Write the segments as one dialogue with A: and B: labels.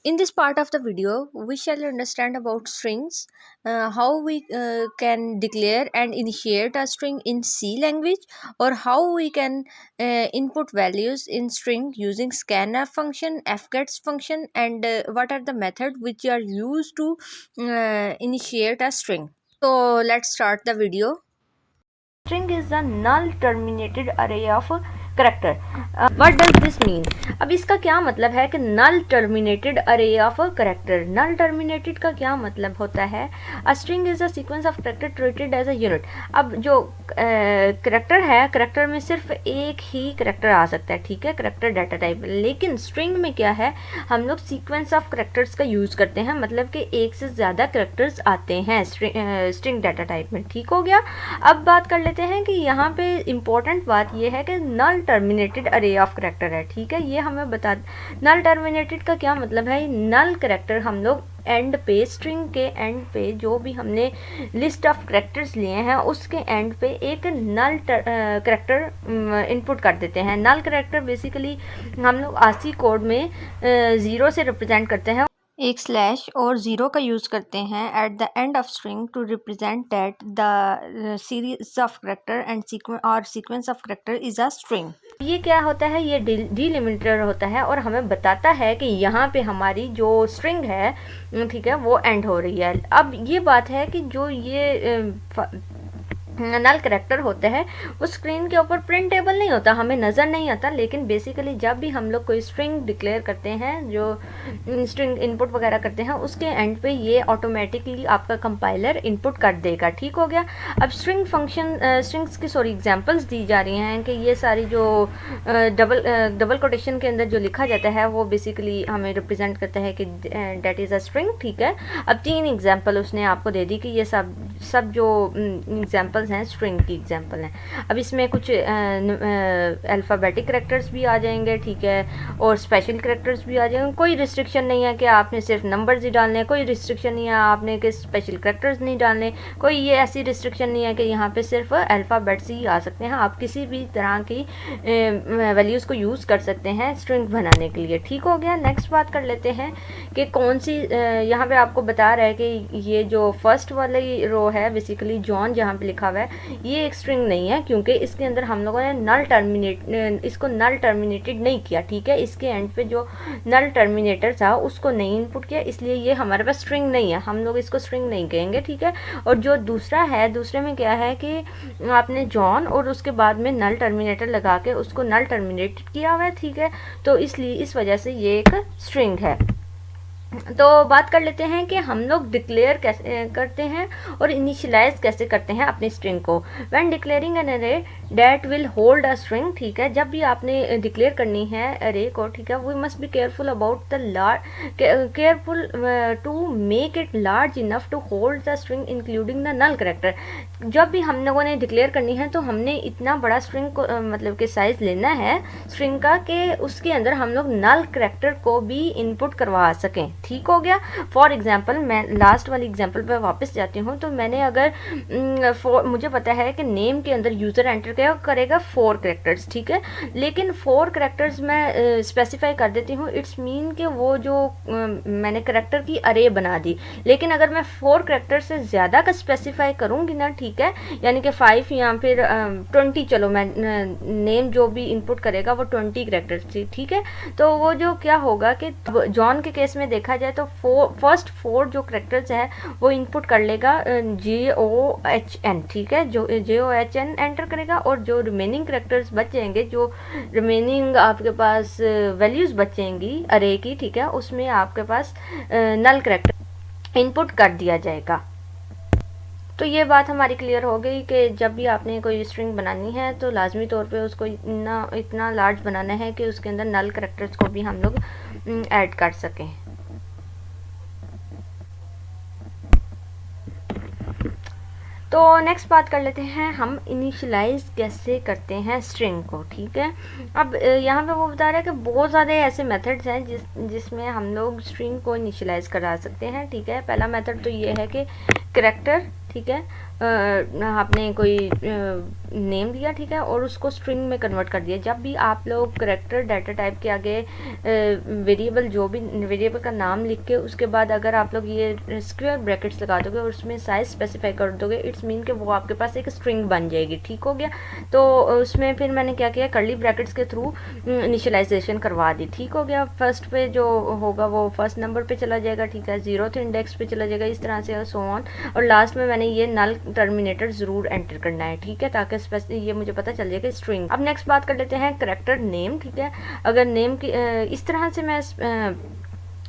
A: In this part of the video, we shall understand about strings, how we can declare and initiate a string in C language, or how we can input values in string using scanf function, fgets function, and what are the methods which are used to initiate a string. So let's start the video.
B: String is a null terminated array of character. What does this mean? अब इसका क्या मतलब है कि null terminated array of a character. Null terminated का क्या मतलब होता है? A string is a sequence of character treated as a unit. अब जो करेक्टर है, करेक्टर में सिर्फ एक ही करेक्टर आ सकता है, ठीक है, करेक्टर डाटा टाइप. लेकिन स्ट्रिंग में क्या है, हम लोग सीक्वेंस ऑफ करेक्टर्स का यूज़ करते हैं, मतलब कि एक से ज़्यादा करेक्टर्स आते हैं स्ट्रिंग डाटा टाइप में. ठीक हो गया. अब बात कर लेते हैं कि यहाँ पे इम्पोर्टेंट बात ये है कि null terminated array of character है, ठीक है. ये हमें बता, नल टर्मिनेटेड का क्या मतलब है? नल करेक्टर हम लोग एंड पे, स्ट्रिंग के एंड पे जो भी हमने लिस्ट ऑफ करेक्टर्स लिए हैं उसके एंड पे एक नल करेक्टर इनपुट कर देते हैं. नल करेक्टर बेसिकली हम लोग आरसी कोड में 0 से रिप्रेजेंट करते हैं.
A: एक स्लैश और ज़ीरो का यूज़ करते हैं at the end of string to represent that the series of character and sequence of character is a string.
B: ये क्या होता है? ये डिलिमिटर होता है और हमें बताता है कि यहाँ पे हमारी जो स्ट्रिंग है, ठीक है, वो एंड हो रही है. अब ये बात है कि जो ये नल करेक्टर होते हैं वो स्क्रीन के ऊपर प्रिंटेबल नहीं होता, हमें नज़र नहीं आता. लेकिन बेसिकली जब भी हम लोग कोई स्ट्रिंग डिक्लेयर करते हैं, जो स्ट्रिंग इनपुट वगैरह करते हैं, उसके एंड पे ये ऑटोमेटिकली आपका कंपाइलर इनपुट कर देगा. ठीक हो गया. अब स्ट्रिंग्स की एग्जांपल्स दी जा रही हैं कि ये सारी जो डबल कोटेशन के अंदर जो लिखा जाता है वो बेसिकली हमें रिप्रेजेंट करता है कि डेट इज़ अ स्ट्रिंग. ठीक है. अब 3 एग्जाम्पल उसने आपको दे दी कि ये सब जो एग्जाम्पल हैं स्ट्रिंग की एग्जाम्पल हैं. अब इसमें कुछ अल्फ़ाबेटिक करेक्टर्स भी आ जाएंगे, ठीक है, और स्पेशल करेक्टर्स भी आ जाएंगे. कोई रिस्ट्रिक्शन नहीं है कि आपने सिर्फ नंबर्स ही डालने हैं, कोई रिस्ट्रिक्शन नहीं है आपने कि स्पेशल करेक्टर्स नहीं डालने, कोई ये ऐसी रिस्ट्रिक्शन नहीं है कि यहाँ पे सिर्फ अल्फ़ाबेट्स ही आ सकते हैं. आप किसी भी तरह की वैल्यूज़ को यूज़ कर सकते हैं स्ट्रिंग बनाने के लिए. ठीक हो गया. नेक्स्ट बात कर लेते हैं कि कौन सी, यहाँ पे आपको बता रहा है कि ये जो फर्स्ट वाली रो है बेसिकली जॉन जहाँ पे लिखा हुआ है, ये एक स्ट्रिंग नहीं है क्योंकि इसके अंदर हम लोगों ने इसको नल टर्मिनेटेड नहीं किया. ठीक है. इसके एंड पे जो नल टर्मिनेटर था उसको नहीं इनपुट किया, इसलिए ये हमारे पास स्ट्रिंग नहीं है, हम लोग इसको स्ट्रिंग नहीं कहेंगे. ठीक है. और जो दूसरा है, दूसरे में क्या है कि आपने जॉन और उसके बाद में नल टर्मिनेटर लगा के उसको नल टर्मिनेटेड किया हुआ है. ठीक है. तो इसलिए इस वजह से ये एक स्ट्रिंग है. तो बात कर लेते हैं कि हम लोग डिक्लेयर कैसे करते हैं और इनिशियलाइज कैसे करते हैं अपनी स्ट्रिंग को. व्हेन डिक्लेयरिंग एन अरे that will hold a string. ठीक है. जब भी आपने डिक्लेयर करनी है अरे को, ठीक है, we must be careful about the careful to make it large enough to hold the string including the null character. जब भी हम लोगों ने डिक्लेयर करनी है तो हमने इतना बड़ा स्ट्रिंग को मतलब कि साइज लेना है स्ट्रिंग का कि उसके अंदर हम लोग नल करेक्टर को भी इनपुट करवा सकें. ठीक हो गया. फॉर एग्जाम्पल मैं लास्ट वाली एग्जाम्पल पर वापस जाती हूँ. तो मैंने अगर मुझे पता है कि नेम के अंदर यूज़र एंटर करेगा 4 करेक्टर्स. ठीक है. लेकिन 4 करेक्टर्स मैं स्पेसिफाई कर देती हूँ. इट्स मीन कि वो जो मैंने करेक्टर की अरे बना दी. लेकिन अगर मैं 4 करेक्टर से ज़्यादा का स्पेसिफाई करूँगी ना, ठीक है, यानी कि 5 या फिर 20, चलो मैं नेम जो भी इनपुट करेगा वो 20 करेक्टर्स थी. ठीक है. तो वो जो क्या होगा कि जॉन के केस में देखा जाए तो फर्स्ट 4 जो करेक्टर्स है वो इनपुट कर लेगा JOHN. ठीक है. जो JOHN एंटर करेगा और जो रिमेनिंग करेक्टर्स बच जाएंगे, जो रिमेनिंग आपके पास वैल्यूज़ बचेंगी अरे की, ठीक है, उसमें आपके पास नल करेक्टर इनपुट कर दिया जाएगा. तो ये बात हमारी क्लियर हो गई कि जब भी आपने कोई स्ट्रिंग बनानी है तो लाजमी तौर पे उसको इतना लार्ज बनाना है कि उसके अंदर नल करेक्टर्स को भी हम लोग ऐड कर सकें. तो नेक्स्ट बात कर लेते हैं हम इनिशियलाइज कैसे करते हैं स्ट्रिंग को. ठीक है. अब यहाँ पे वो बता रहा है कि बहुत सारे ऐसे मेथड्स हैं जिसमें हम लोग स्ट्रिंग को इनिशियलाइज करा सकते हैं. ठीक है. पहला मेथड तो ये है कि करेक्टर, ठीक है, आपने कोई नेम दिया, ठीक है, और उसको स्ट्रिंग में कन्वर्ट कर दिया। जब भी आप लोग करेक्टर डाटा टाइप के आगे वेरिएबल, जो भी वेरिएबल का नाम लिख के उसके बाद अगर आप लोग ये स्क्वायर ब्रैकेट्स लगा दोगे और उसमें साइज स्पेसिफाई कर दोगे, इट्स मीन कि वो आपके पास एक स्ट्रिंग बन जाएगी। ठीक हो गया। तो उसमें फिर मैंने क्या किया, कर्ली ब्रैकेट्स के थ्रू इनिशियलाइजेशन करवा दी। ठीक हो गया। फर्स्ट पे जो होगा वो फर्स्ट नंबर पे चला जाएगा, ठीक है, 0th इंडेक्स पे चला जाएगा, इस तरह से सो ऑन। और लास्ट में मैंने ये नल टर्मिनेटर जरूर एंटर करना है, ठीक है, ताकि ये मुझे पता चल जाएगा स्ट्रिंग। अब नेक्स्ट बात कर लेते हैं करेक्टर नेम। ठीक है, अगर नेम की इस तरह से मैं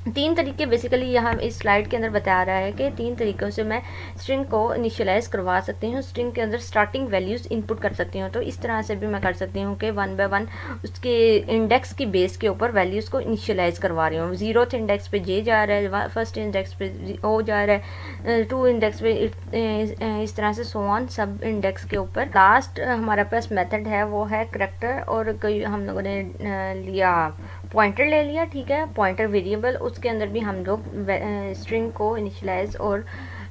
B: तीन तरीके बेसिकली यहाँ इस स्लाइड के अंदर बता रहा है कि तीन तरीक़ों से मैं स्ट्रिंग को इनिशियलाइज करवा सकती हूँ। स्ट्रिंग के अंदर स्टार्टिंग वैल्यूज़ इनपुट कर सकती हूँ। तो इस तरह से भी मैं कर सकती हूँ कि 1 बाय 1 उसके इंडेक्स की बेस के ऊपर वैल्यूज़ को इनिशियलाइज करवा रही हूँ। 0th इंडेक्स पे जे जा रहा है, फर्स्ट इंडेक्स पे ओ जा रहा है, 2 इंडेक्स पे इस तरह से सो ऑन सब इंडेक्स के ऊपर। लास्ट हमारे पास मेथड है वो है करेक्टर, और कोई हम लोगों ने लिया पॉइंटर ले लिया, ठीक है, पॉइंटर वेरिएबल, उसके अंदर भी हम लोग स्ट्रिंग को इनिशियलाइज और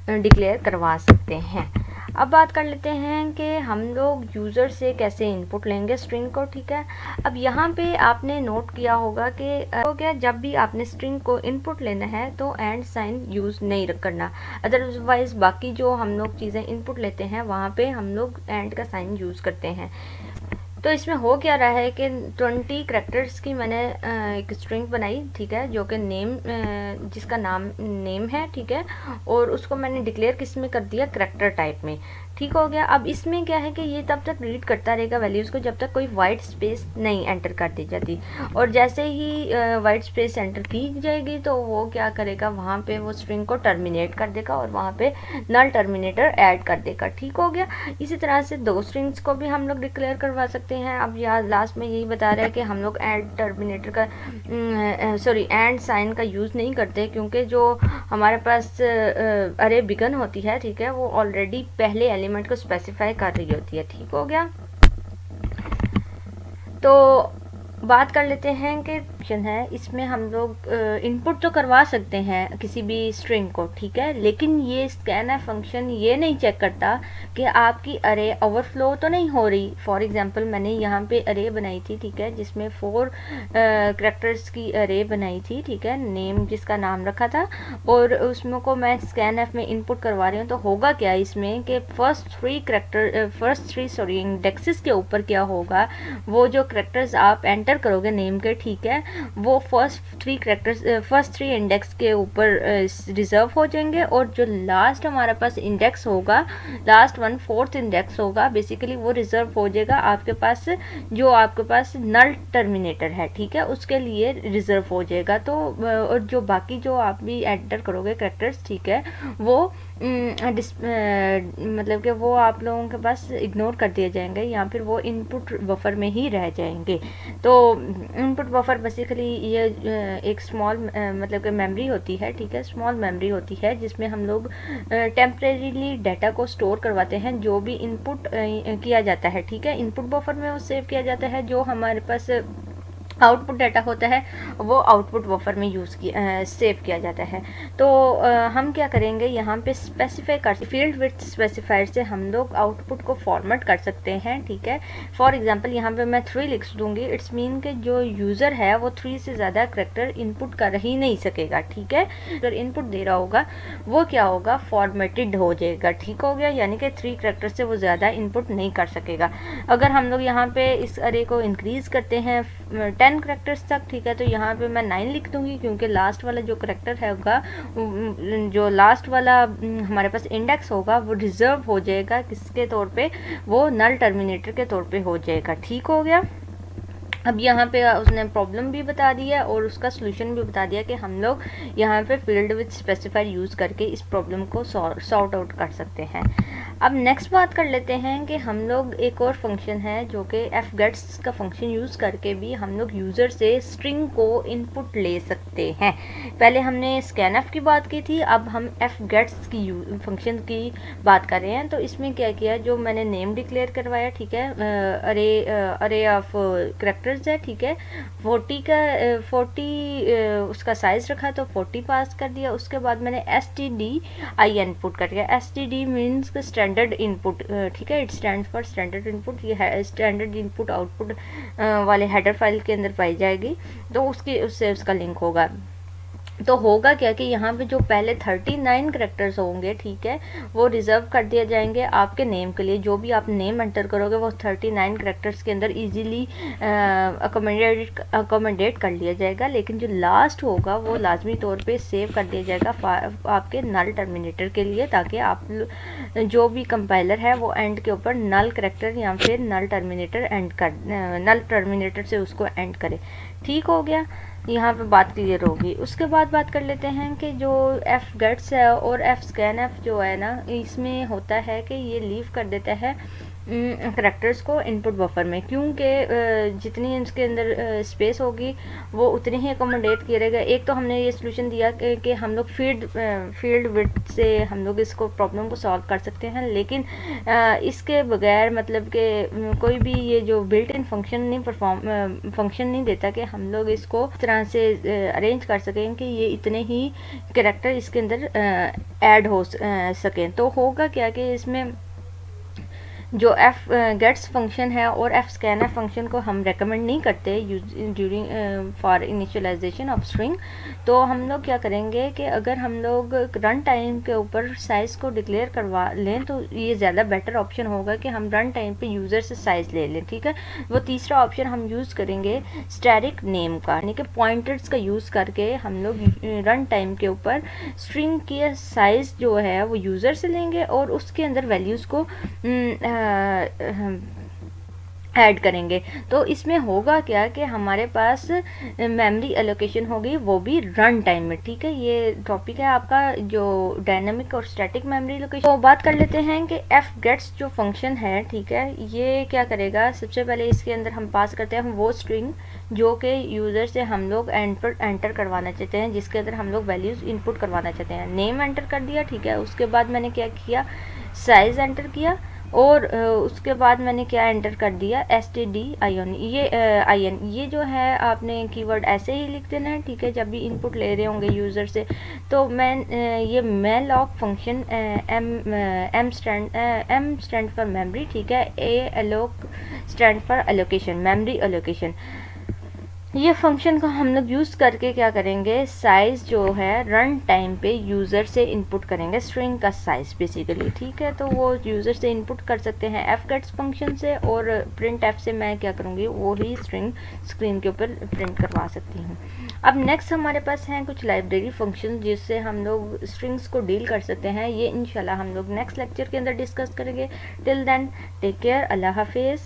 B: डिक्लेयर करवा सकते हैं। अब बात कर लेते हैं कि हम लोग यूज़र से कैसे इनपुट लेंगे स्ट्रिंग को। ठीक है, अब यहाँ पे आपने नोट किया होगा कि हो गया, जब भी आपने स्ट्रिंग को इनपुट लेना है तो एंड साइन यूज़ नहीं करना, अदरवाइज़ बाकी जो हम लोग चीज़ें इनपुट लेते हैं वहाँ पे हम लोग एंड का साइन यूज़ करते हैं। तो इसमें हो क्या रहा है कि 20 करैक्टर्स की मैंने एक स्ट्रिंग बनाई, ठीक है, जो कि नेम जिसका नाम नेम है, ठीक है, और उसको मैंने डिक्लेयर किस में कर दिया, करैक्टर टाइप में। ठीक हो गया। अब इसमें क्या है कि ये तब तक रीड करता रहेगा वैल्यूज़ को जब तक कोई वाइट स्पेस नहीं एंटर कर दी जाती, और जैसे ही वाइट स्पेस एंटर की जाएगी तो वो क्या करेगा, वहाँ पे वो स्ट्रिंग को टर्मिनेट कर देगा और वहाँ पे नल टर्मिनेटर ऐड कर देगा। ठीक हो गया। इसी तरह से दो स्ट्रिंग्स को भी हम लोग डिक्लेयर करवा सकते हैं। अब यहाँ लास्ट में यही बता रहा है कि हम लोग एड टर्मिनेटर का एंड साइन का यूज़ नहीं करते, क्योंकि जो हमारे पास अरे बिगन होती है, ठीक है, वो ऑलरेडी पहले एलिमेंट को स्पेसिफाई कर रही होती है। ठीक हो गया। तो बात कर लेते हैं कि ऑप्शन है, इसमें हम लोग इनपुट तो करवा सकते हैं किसी भी स्ट्रिंग को, ठीक है, लेकिन ये स्कैनफ फंक्शन ये नहीं चेक करता कि आपकी अरे ओवरफ्लो तो नहीं हो रही। फॉर एग्जांपल मैंने यहाँ पे अरे बनाई थी, ठीक है, जिसमें 4 करैक्टर्स की अरे बनाई थी, ठीक है, नेम जिसका नाम रखा था, और उसमें को मैं स्कैनफ में इनपुट करवा रही हूँ। तो होगा क्या इसमें कि फर्स्ट थ्री इंडेक्सेस के ऊपर क्या होगा, वो जो करैक्टर्स आप एंटर करोगे नेम के, ठीक है, वो फर्स्ट 3 इंडेक्स के ऊपर रिजर्व हो जाएंगे, और जो लास्ट हमारे पास इंडेक्स होगा, लास्ट 1/4 इंडेक्स होगा, बेसिकली वो रिजर्व हो जाएगा आपके पास, जो आपके पास नल टर्मिनेटर है, ठीक है, उसके लिए रिजर्व हो जाएगा। तो और जो बाकी जो आप भी एंटर करोगे करैक्टर्स, ठीक है, वो मतलब कि वो आप लोगों के पास इग्नोर कर दिए जाएंगे, या फिर वो इनपुट बफर में ही रह जाएंगे। तो इनपुट बफर बेसिकली ये एक स्मॉल मतलब कि मेमोरी होती है, ठीक है, स्मॉल मेमोरी होती है, जिसमें हम लोग टेम्परेरीली डाटा को स्टोर करवाते हैं, जो भी इनपुट किया जाता है, ठीक है, इनपुट बफर में वो सेव किया जाता है। जो हमारे पास आउटपुट डाटा होता है वो आउटपुट बफर में सेव किया जाता है। तो हम क्या करेंगे, यहाँ पे स्पेसिफाई कर फील्ड विड्थ स्पेसिफायर से हम लोग आउटपुट को फॉर्मेट कर सकते हैं, ठीक है। फॉर एग्जांपल यहाँ पे मैं 3 लिख दूंगी, इट्स मीन कि जो यूज़र है वो 3 से ज़्यादा करैक्टर इनपुट कर ही नहीं सकेगा, ठीक है। अगर इनपुट दे रहा होगा वो क्या होगा, फॉर्मेटेड हो जाएगा। ठीक हो गया, यानी कि 3 करैक्टर से वो ज़्यादा इनपुट नहीं कर सकेगा। अगर हम लोग यहाँ पे इस अरे को इंक्रीज़ करते हैं 10 करैक्टर्स तक, ठीक है, तो यहाँ पे मैं 9 लिख दूंगी, क्योंकि लास्ट वाला जो करैक्टर है होगा, जो लास्ट वाला हमारे पास इंडेक्स होगा, वो रिजर्व हो जाएगा किसके तौर पे, वो नल टर्मिनेटर के तौर पे हो जाएगा। ठीक हो गया। अब यहाँ पे उसने प्रॉब्लम भी बता दिया और उसका सॉल्यूशन भी बता दिया कि हम लोग यहाँ पे फील्ड विद स्पेसिफायर यूज़ करके इस प्रॉब्लम को सॉर्ट आउट कर सकते हैं। अब नेक्स्ट बात कर लेते हैं कि हम लोग एक और फंक्शन है जो कि fgets का फंक्शन यूज़ करके भी हम लोग यूज़र से स्ट्रिंग को इनपुट ले सकते हैं। पहले हमने scanf की बात की थी, अब हम fgets की फंक्शन की बात कर रहे हैं। तो इसमें क्या किया, जो मैंने नेम डिक्लेयर करवाया, ठीक है, अरे ऑफ करेक्टर्स है, ठीक है, 40 उसका साइज़ रखा तो 40 पास कर दिया। उसके बाद मैंने std इनपुट कर दिया। std मीन्स स्टैंडर्ड इनपुट, ठीक है, it stand for standard input. ये स्टैंडर्ड इनपुट आउटपुट वाले हेडर फाइल के अंदर पाई जाएगी, तो उससे उसका लिंक होगा। तो होगा क्या कि यहाँ पे जो पहले 39 करेक्टर्स होंगे, ठीक है, वो रिजर्व कर दिए जाएंगे आपके नेम के लिए। जो भी आप नेम एंटर करोगे वो 39 करेक्टर्स के अंदर इजीली अकोमोडेट कर लिया जाएगा। लेकिन जो लास्ट होगा वो लाजमी तौर पे सेव कर दिया जाएगा आपके नल टर्मिनेटर के लिए, ताकि आप जो भी कंपाइलर है वो एंड के ऊपर नल करेक्टर या फिर नल टर्मिनेटर से उसको एंड करे। ठीक हो गया, यहाँ पे बात क्लियर होगी। उसके बाद बात कर लेते हैं कि जो fgets है और fscanf जो है ना, इसमें होता है कि ये लीव कर देता है करेक्टर्स को इनपुट बफर में, क्योंकि जितनी इसके अंदर स्पेस होगी वो उतनी ही अकोमोडेट किया रहेगा। एक तो हमने ये सोल्यूशन दिया कि हम लोग फील्ड विड्थ से हम लोग इसको प्रॉब्लम को सॉल्व कर सकते हैं, लेकिन इसके बगैर मतलब कि कोई भी ये जो बिल्ट इन फंक्शन नहीं देता कि हम लोग इसको इस तरह से अरेंज कर सकें कि ये इतने ही करेक्टर इसके अंदर ऐड हो सकें। तो होगा क्या कि इसमें जो fgets फंक्शन है और fscanf फंक्शन को हम रेकमेंड नहीं करते during for initialisation of string. तो हम लोग क्या करेंगे कि अगर हम लोग रन टाइम के ऊपर साइज़ को डिक्लेयर करवा लें तो ये ज़्यादा बेटर ऑप्शन होगा कि हम रन टाइम पे यूज़र से साइज़ ले लें, ठीक है। वो तीसरा ऑप्शन हम यूज़ करेंगे स्टैटिक नेम का, यानी कि पॉइंटर्स का यूज़ करके हम लोग रन टाइम के ऊपर स्ट्रिंग की साइज़ जो है वो यूज़र से लेंगे और उसके अंदर वैल्यूज़ को ऐड करेंगे। तो इसमें होगा क्या कि हमारे पास मेमोरी एलोकेशन होगी, वो भी रन टाइम में, ठीक है। ये टॉपिक है आपका जो डायनामिक और स्टैटिक मेमोरी लोकेशन। तो बात कर लेते हैं कि fgets जो फंक्शन है, ठीक है, ये क्या करेगा। सबसे पहले इसके अंदर हम पास करते हैं वो स्ट्रिंग जो कि यूज़र से हम लोग एंटर करवाना चाहते हैं, जिसके अंदर हम लोग वैल्यूज़ इनपुट करवाना चाहते हैं। नेम एंटर कर दिया, ठीक है। उसके बाद मैंने क्या किया, साइज़ एंटर किया, और उसके बाद मैंने क्या एंटर कर दिया, std ये जो है आपने कीवर्ड ऐसे ही लिख देना है, ठीक है, जब भी इनपुट ले रहे होंगे यूज़र से। तो ये malloc function m stand for memory, ठीक है, alloc stand for allocation, memory allocation. ये फंक्शन को हम लोग यूज़ करके क्या करेंगे, साइज़ जो है रन टाइम पे यूज़र से इनपुट करेंगे, स्ट्रिंग का साइज़ बेसिकली, ठीक है। तो वो यूज़र से इनपुट कर सकते हैं fgets फंक्शन से, और प्रिंट एफ से मैं क्या करूँगी, वो ही स्ट्रिंग स्क्रीन के ऊपर प्रिंट करवा सकती हूँ। अब नेक्स्ट हमारे पास हैं कुछ लाइब्रेरी फंक्शन जिससे हम लोग स्ट्रिंग्स को डील कर सकते हैं। ये इंशाल्लाह हम लोग नेक्स्ट लेक्चर के अंदर डिस्कस करेंगे। टिल देन टेक केयर, अल्लाह हाफिज़।